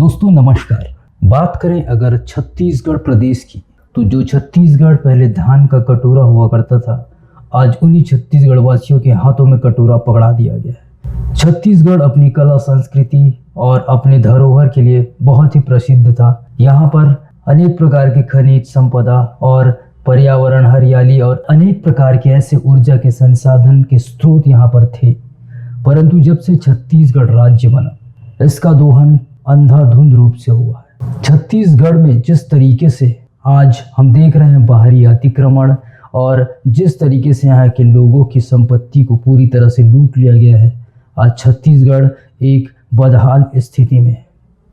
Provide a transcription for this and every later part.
दोस्तों नमस्कार। बात करें अगर छत्तीसगढ़ प्रदेश की, तो जो छत्तीसगढ़ पहले धान का कटोरा हुआ करता था, आज उन्हीं छत्तीसगढ़ वासियों के हाथों में कटोरा पकड़ा दिया गया है। छत्तीसगढ़ अपनी कला संस्कृति और अपने धरोहर के लिए बहुत ही प्रसिद्ध था। यहाँ पर अनेक प्रकार के खनिज संपदा और पर्यावरण, हरियाली और अनेक प्रकार के ऐसे ऊर्जा के संसाधन के स्रोत यहाँ पर थे। परंतु जब से छत्तीसगढ़ राज्य बना, इसका दोहन अंधाधुंध रूप से हुआ है। छत्तीसगढ़ में जिस तरीके से आज हम देख रहे हैं बाहरी अतिक्रमण और जिस तरीके से यहाँ के लोगों की संपत्ति को पूरी तरह से लूट लिया गया है, आज छत्तीसगढ़ एक बदहाल स्थिति में है।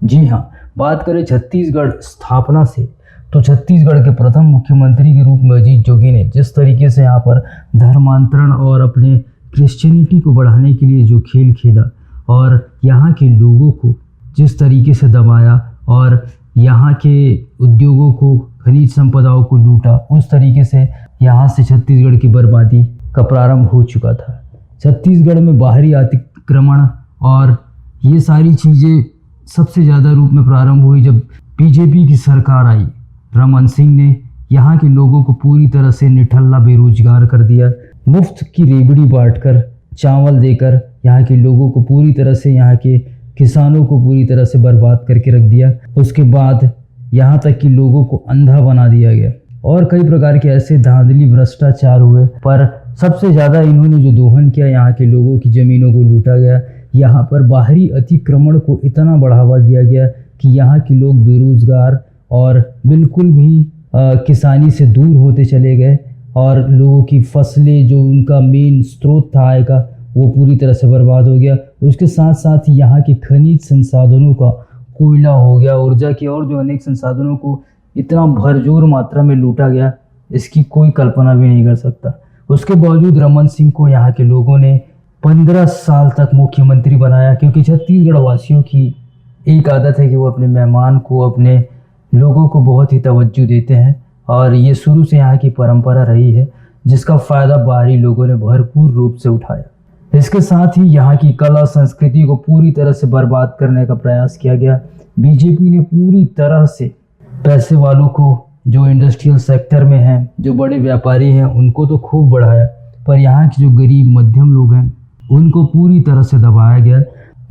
जी हाँ, बात करें छत्तीसगढ़ स्थापना से, तो छत्तीसगढ़ के प्रथम मुख्यमंत्री के रूप में अजीत जोगी ने जिस तरीके से यहाँ पर धर्मांतरण और अपने क्रिश्चियनिटी को बढ़ाने के लिए जो खेल खेला और यहाँ के लोगों को जिस तरीके से दबाया और यहाँ के उद्योगों को, खनिज संपदाओं को लूटा, उस तरीके से यहाँ से छत्तीसगढ़ की बर्बादी का प्रारंभ हो चुका था। छत्तीसगढ़ में बाहरी अतिक्रमण और ये सारी चीज़ें सबसे ज़्यादा रूप में प्रारंभ हुई जब बीजेपी की सरकार आई। रमन सिंह ने यहाँ के लोगों को पूरी तरह से निठल्ला बेरोजगार कर दिया। मुफ्त की रेबड़ी बांटकर, चावल देकर यहाँ के लोगों को पूरी तरह से, यहाँ के किसानों को पूरी तरह से बर्बाद करके रख दिया। उसके बाद यहाँ तक कि लोगों को अंधा बना दिया गया और कई प्रकार के ऐसे धांधली भ्रष्टाचार हुए। पर सबसे ज़्यादा इन्होंने जो दोहन किया, यहाँ के लोगों की ज़मीनों को लूटा गया। यहाँ पर बाहरी अतिक्रमण को इतना बढ़ावा दिया गया कि यहाँ के लोग बेरोजगार और बिल्कुल भी किसानी से दूर होते चले गए और लोगों की फसलें, जो उनका मेन स्रोत था आय का, वो पूरी तरह से बर्बाद हो गया। उसके साथ साथ ही यहाँ के खनिज संसाधनों का, कोयला हो गया, ऊर्जा के और जो अनेक संसाधनों को इतना भरजोर मात्रा में लूटा गया, इसकी कोई कल्पना भी नहीं कर सकता। उसके बावजूद रमन सिंह को यहाँ के लोगों ने 15 साल तक मुख्यमंत्री बनाया, क्योंकि छत्तीसगढ़ वासियों की एक आदत है कि वो अपने मेहमान को, अपने लोगों को बहुत ही तवज्जो देते हैं और ये शुरू से यहाँ की परंपरा रही है, जिसका फ़ायदा बाहरी लोगों ने भरपूर रूप से उठाया। इसके साथ ही यहाँ की कला संस्कृति को पूरी तरह से बर्बाद करने का प्रयास किया गया। बीजेपी ने पूरी तरह से पैसे वालों को, जो इंडस्ट्रियल सेक्टर में हैं, जो बड़े व्यापारी हैं, उनको तो खूब बढ़ाया, पर यहाँ के जो गरीब मध्यम लोग हैं उनको पूरी तरह से दबाया गया।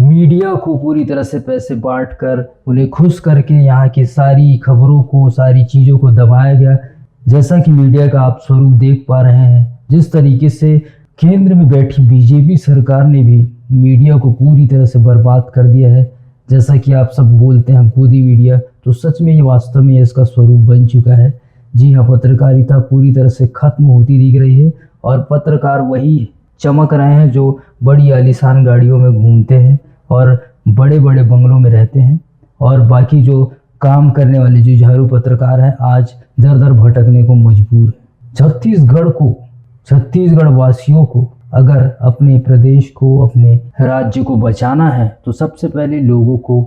मीडिया को पूरी तरह से पैसे बांटकर, उन्हें खुश करके यहाँ की सारी खबरों को, सारी चीज़ों को दबाया गया। जैसा कि मीडिया का आप स्वरूप देख पा रहे हैं, जिस तरीके से केंद्र में बैठी बीजेपी सरकार ने भी मीडिया को पूरी तरह से बर्बाद कर दिया है। जैसा कि आप सब बोलते हैं गोदी मीडिया, तो सच में ये वास्तव में इसका स्वरूप बन चुका है। जी हाँ, पत्रकारिता पूरी तरह से खत्म होती दिख रही है और पत्रकार वही चमक रहे हैं जो बड़ी आलीशान गाड़ियों में घूमते हैं और बड़े बड़े बंगलों में रहते हैं, और बाकी जो काम करने वाले जो झाड़ू पत्रकार हैं आज दर दर भटकने को मजबूर है। छत्तीसगढ़ वासियों को अगर अपने प्रदेश को, अपने राज्य को बचाना है, तो सबसे पहले लोगों को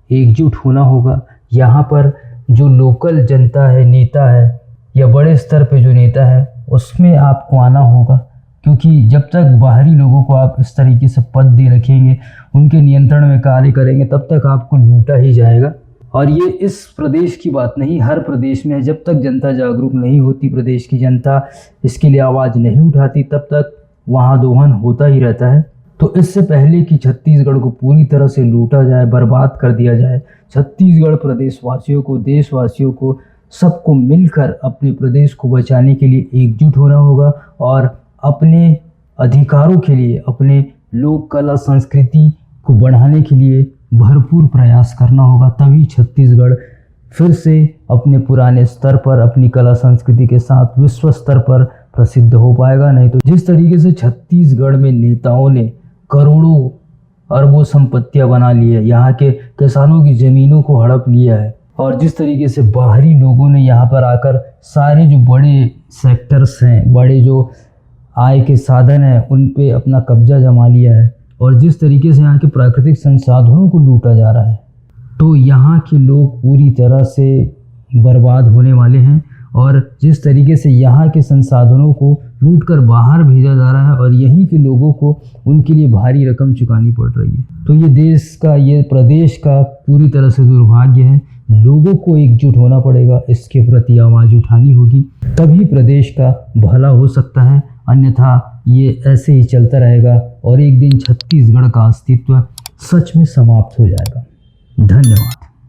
एकजुट होना होगा। यहाँ पर जो लोकल जनता है, नेता है या बड़े स्तर पे जो नेता है, उसमें आपको आना होगा, क्योंकि जब तक बाहरी लोगों को आप इस तरीके से पद दे रखेंगे, उनके नियंत्रण में कार्य करेंगे, तब तक आपको लूटा ही जाएगा। और ये इस प्रदेश की बात नहीं, हर प्रदेश में है। जब तक जनता जागरूक नहीं होती, प्रदेश की जनता इसके लिए आवाज़ नहीं उठाती, तब तक वहाँ दोहन होता ही रहता है। तो इससे पहले कि छत्तीसगढ़ को पूरी तरह से लूटा जाए, बर्बाद कर दिया जाए, छत्तीसगढ़ प्रदेशवासियों को, देशवासियों को, सबको मिलकर अपने प्रदेश को बचाने के लिए एकजुट होना होगा और अपने अधिकारों के लिए, अपने लोक कला संस्कृति को बढ़ाने के लिए भरपूर प्रयास करना होगा। तभी छत्तीसगढ़ फिर से अपने पुराने स्तर पर, अपनी कला संस्कृति के साथ विश्व स्तर पर प्रसिद्ध हो पाएगा। नहीं तो जिस तरीके से छत्तीसगढ़ में नेताओं ने करोड़ों अरबों संपत्तियां बना ली है, यहाँ के किसानों की ज़मीनों को हड़प लिया है, और जिस तरीके से बाहरी लोगों ने यहाँ पर आकर सारे जो बड़े सेक्टर्स हैं, बड़े जो आय के साधन हैं, उन पे अपना कब्जा जमा लिया है, और जिस तरीके से यहाँ के प्राकृतिक संसाधनों को लूटा जा रहा है, तो यहाँ के लोग पूरी तरह से बर्बाद होने वाले हैं। और जिस तरीके से यहाँ के संसाधनों को लूट कर बाहर भेजा जा रहा है और यहीं के लोगों को उनके लिए भारी रकम चुकानी पड़ रही है। तो ये देश का, ये प्रदेश का पूरी तरह से दुर्भाग्य है। लोगों को एकजुट होना पड़ेगा, इसके प्रति आवाज़ उठानी होगी, तभी प्रदेश का भला हो सकता है। अन्यथा ये ऐसे ही चलता रहेगा और एक दिन छत्तीसगढ़ का अस्तित्व सच में समाप्त हो जाएगा। धन्यवाद।